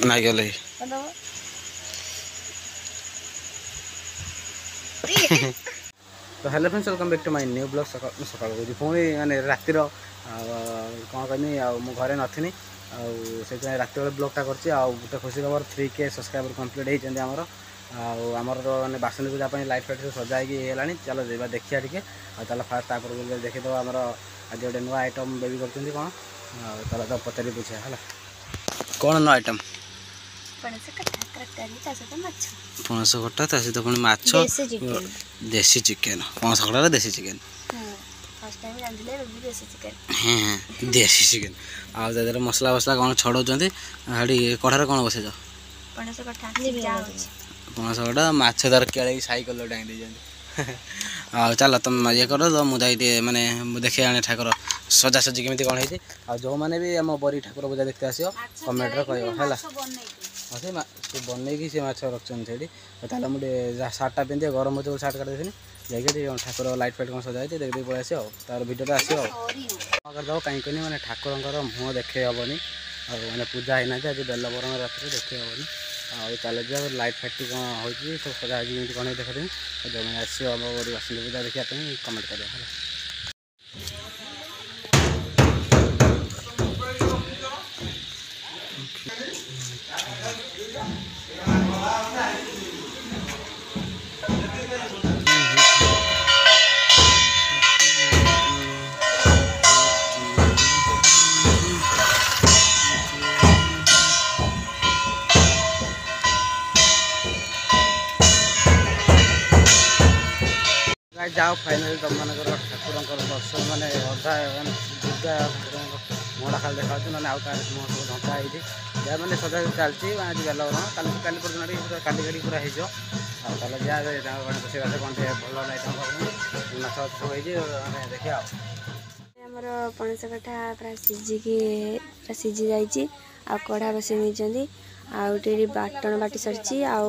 ନାଇଁ ଗଲେ तो hello friends welcome back to my new blog सकाल पुणी माने रातिर कौन कहनी मु घरे नथिनी से रात बेले ब्लॉगटा करते गोटे खुशी खबर 3K सब्सक्राइबर कंप्लीट होती आमर आमर मैंने बासनी पूजा लाइट फाइट सब सजाई है चलो जा देखिए टे चलो फास्ट तापर देखीद आमर आज गोटे नुआ आइटम बेबी कर कौन चलो तो पचारि पूछे है कौन नुआ आइटम पणस खटा सहित पुणी माछ देसी चिकेन पणस खटा देसी चिकेन देसी चिकेन आउ मसला वसला कौन छड़ाऊँ कढ़ार कौन बसैज पणस खटा माछ तार केड़े सैकल डांगी चल तुम ये कर तो मुझे माने देखे आने ठाकुर सजासजी केमी कौन है जो मैंने भी आम बरी ठाकुर पूजा देखते आसो कमेंट कह बनईकि सी माछ रखुन से मुझे सार्टा पिंधे गरम हो सार्ट काट देनी जाकि ठाकुर लाइट फाइट कौन सजाई देख देख पलि आसो तार भिडियो आसो करदेव कहीं कहनी मैंने ठाकुर मुँह देखे हेनी मैंने पूजा होना आज बेलबरम रात देखे हेनी चल जा लाइट फाइट कौन हो सब सजा कौन देख दें जो मैंने आसो आम बासनी पूजा देखा कमेंट कर जाओ फाइनाल तुम मान ठाकुर दर्शन मैंने अधा दुर्गा ठाकुर मुहटा खाली देखा ना आउ मुह सब ढंका होती जहाँ मैंने सजा चलती आज बेलबरम काली पूरा काली गाड़ी पूरा हो चल जहाँ रोषे बास कौन भल आइटम माछ सब हो देखिए आमर पणस कटा पूरा सीझिकी सीझी जाइए कढ़ा बसई नहीं आउटे बाटन बाटी सरी आउ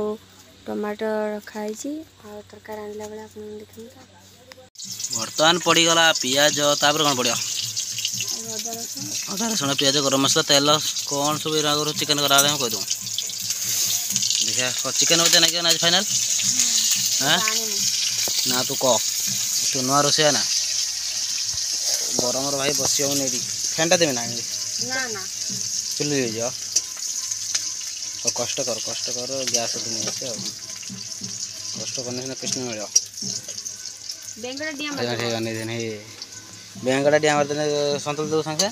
टमाटो रखाई तरकारी आनला बेले आप देखते बर्तमान पड़गला पिज तापर कौन पड़ो अदा रसुण पिज गरम मसला तेल कौन सब आगुरी चिकेन करा कहीदे देखिए चिकेन बच्चा ना आज फाइनाल ना तू कह तू नुआ रोषे ना गरम भाई बस फैनटा देवी ना चुली जाओ तो कष्ट कर गैस नहीं आसे कष्ट करने सीना कृष्ण मिल बेंगड़ा डिया मारदेने सन्तुल देव सांगे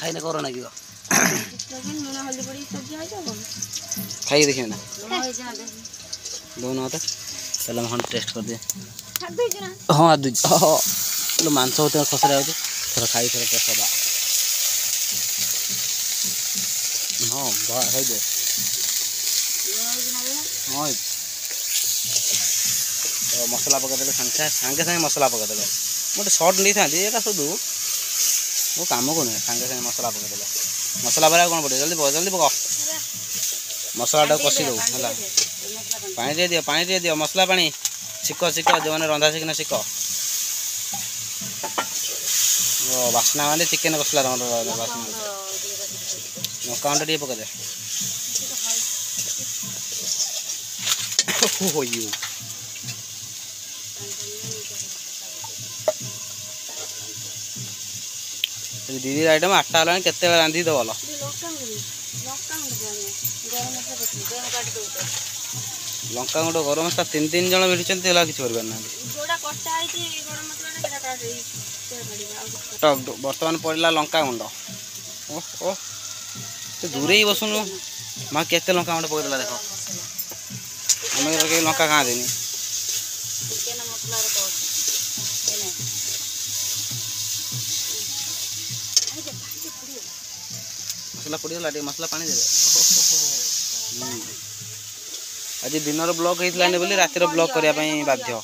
खाई कर ना कि खाई देखिए ना दौना तो चलो हम टेस्ट कर दिए हाँ हाँ मांस होते खसरा हो थोड़ा खाई थोड़ा टेस्ट करवा हाँ है दे हाँ तो मसला पकईदे सागे सागे मसला पकईदे गोटे सर्ट नहीं था ये शुधु वो कम को नुहे सागे सागे मसला पकईदे मसला पर कौन पड़े जल्दी पक मसला कषि दो है पानी दियो मसला पानी शिख जो मैंने रंधा शिखना शिख बास्ना माने चिकेन कषला बास्ना मका अंडा टे पकईदे दीदी आइटम 8टा है केते रांधी दे भल लंका गुंड गरम मसला 3 जन भिड़ुंट किसी बर्तमान पड़ा लंका गुंड ओह दूरे ही बसुन माँ केते लंका गुंड पकईदेला देख आम लंका कहाँ देनी मसला पड़गला मसला पानी दे आज दिन ब्लॉग होता बोली रात ब्लॉग करने बाध्य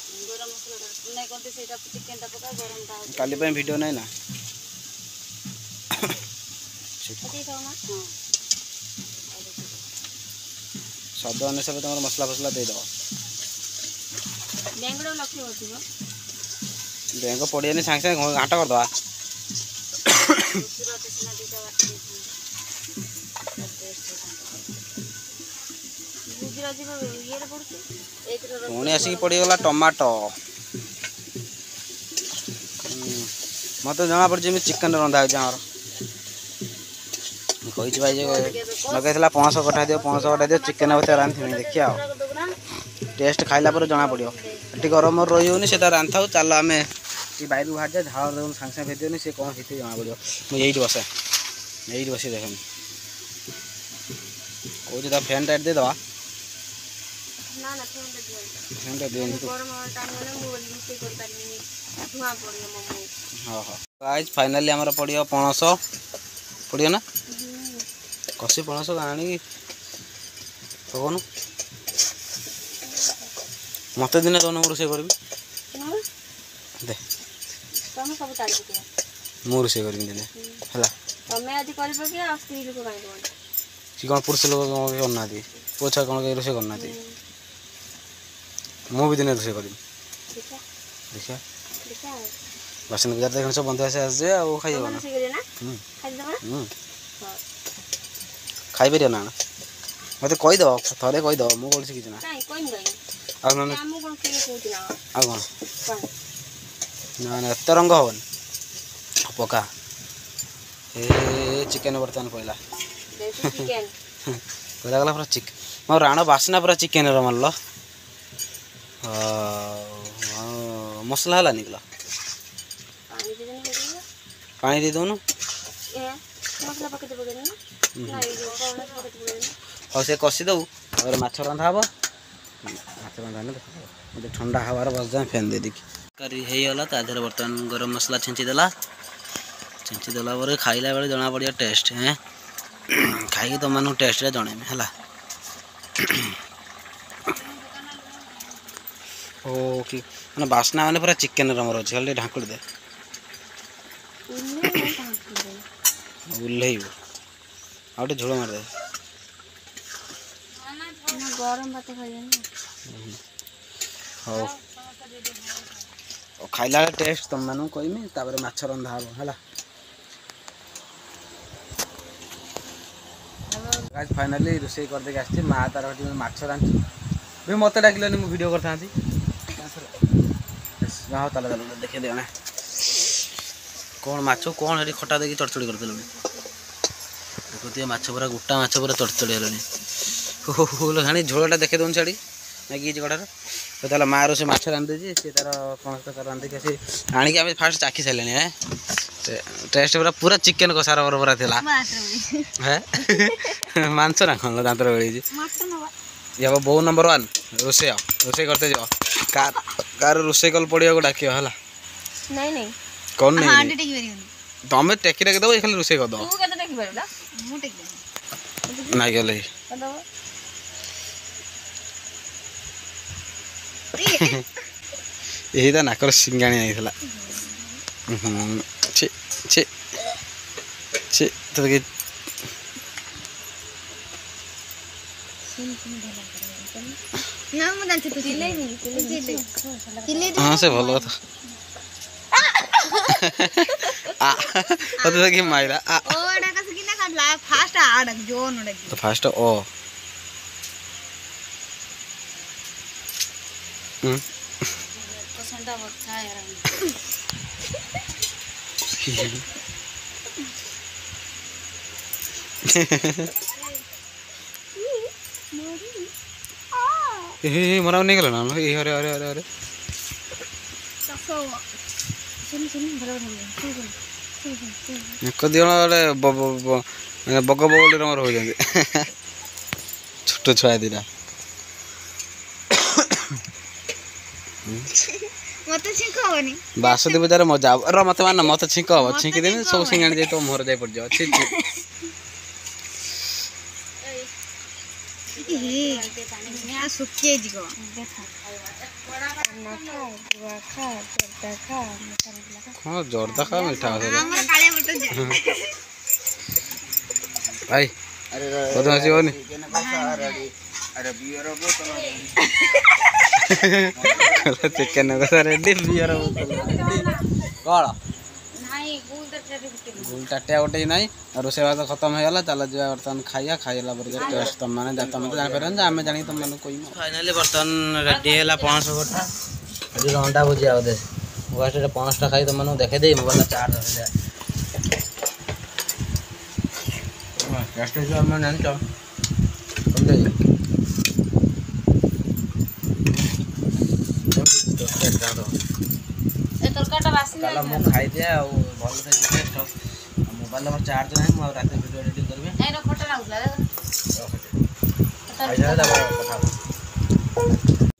काली वीडियो नहीं ना स्वाद अनुसार तुम मसला फसला देदेव बेंग पड़ियानी सांगे सांगे घाटा करदे पुणी आसिक पड़गला टमाटो मत जना पड़ी चिकेन रंधा हो कही भाई लगे पणस कटा दियो चिकेन रांधि देखिए टेस्ट खाइला जना पड़ो ये गरम रही होनी से रांधा चल आम ये बैर बाहर जाए झाड़ देखो सागे सागे भेदियोनी सी कौन होती जना पड़ो मुझे बसे यही बस देख कौन फैन टाइट दे दवा हाँ हाँ फाइनाली आमर पड़ो पणस पड़ो ना कषि पणस आनी पकौन मत दिन दौन रोसे करी दे मु रोसे करी दिन है सी कौन पुरुष लोग करना पुओ छुआ कौन रोसे करना मु भी दिन रोसे करी देखिए बासन बाजार देखने सब बंधु आसे आस खाई खाई पार ना मत कहीदेव थे कहीदेव मुझे शिखी ना कौन ना एत रंग हवन पका ए चिकेन बर्तमान पहला पहला गला पूरा चिकेन मो राण बासना पूरा चिकेन मारल मसला है निकल पानी दे दौनु हाँ से कषि दऊ और माछ रंधा हम माछ रंधा देख ठंडा हवार बस जाए फैन दे देखी करी होगा तादेह बर्तमान गरम मसला छेचिदेला खाइला बेले जना पड़ा टेस्ट है खाई तुम मानू टेस्ट जनइमी है ओ कि मैंने बासना मैंने पूरा चिकेन रमर अच्छे खाली ढाकुड़ दे उल्लैब आउटे झोल मारदे हाँ खाइला टेस्ट तुम मानू कहमी तापर माछ रंधा हम है फाइनाली रोसे करदे आसी माँ तार माछ रांधि भी मत डाकिलनि मु वीडियो करता हाँ ताल देखे दे कौन माछ कौन है खटा देखिए चढ़चड़ी करदेलु देखुए माछ पूरा गोटा माछ पूरा चढ़चड़ी हेल्ला हाणी झोलटा देखे दौन छाड़ी नागी कड़ार तो ताला माँ रोसे माछ रांधि सी तार पणस तरकारी रांधिक सी आणिक आम फास्ट चाखी सारे है टेस्ट पूरा पूरा चिकेन कषार बरबरा था है मांस ना कौन दांत बेड़ी ये बो नंबर 1 रोसे रोसे करते जाओ कार रोसे कल पड़िया को डाक है नहीं कौन नहीं तुम टेकी टेक दब खाली रोसे कर दो ना गले यही तो नाकर सिंगाणी नहीं छी छी छी तो हाँ से भल कथा कि माइला फास्ट ओ मरा नहीं गल ना ये अरे अरे अरे अरे दिन बग बगल रमर हो जाते छोट छुआ दीटा बासुदेव बजार मजा मत मान मत छिंक हम छिंकी देवी सब सिंगाणी जाए तो मुहर जाए पड़ जाओ छी हाँ जोरदा खा मीठा भाई बदमाशी होनी चिकेन कषा रेडी बियर बोतल कौन टाटिया गोटे ना रोसे भात खत्म हो गला चल जा बर्तमान खाइया खाइला टेस्ट तुम मैंने तुम तो जापर आम जानी तुम मैंने कह फाइनाली बर्तमान रेडी है पणस गोटा आज अंडा भुजिया बोधे मुझे पणसटा खाई तुम देखे दे मोबाइल चार्ज टेस्ट जान खाई दिए मोबाइल चार्ज ना रात वीडियो एडिटिंग करी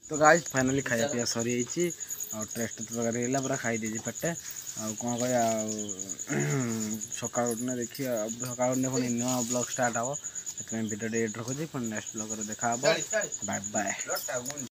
तो गाइस फाइनाली खाया पिया सरी टेस्ट तरह पूरा खाई दीजिए पेटे कौन कह सका देखिए सका पुणी नुआ ब्लॉग स्टार्ट हे वीडियो एडिट रखुच्छी पुणी नेक्स्ट ब्लॉग देखा बाय बाय।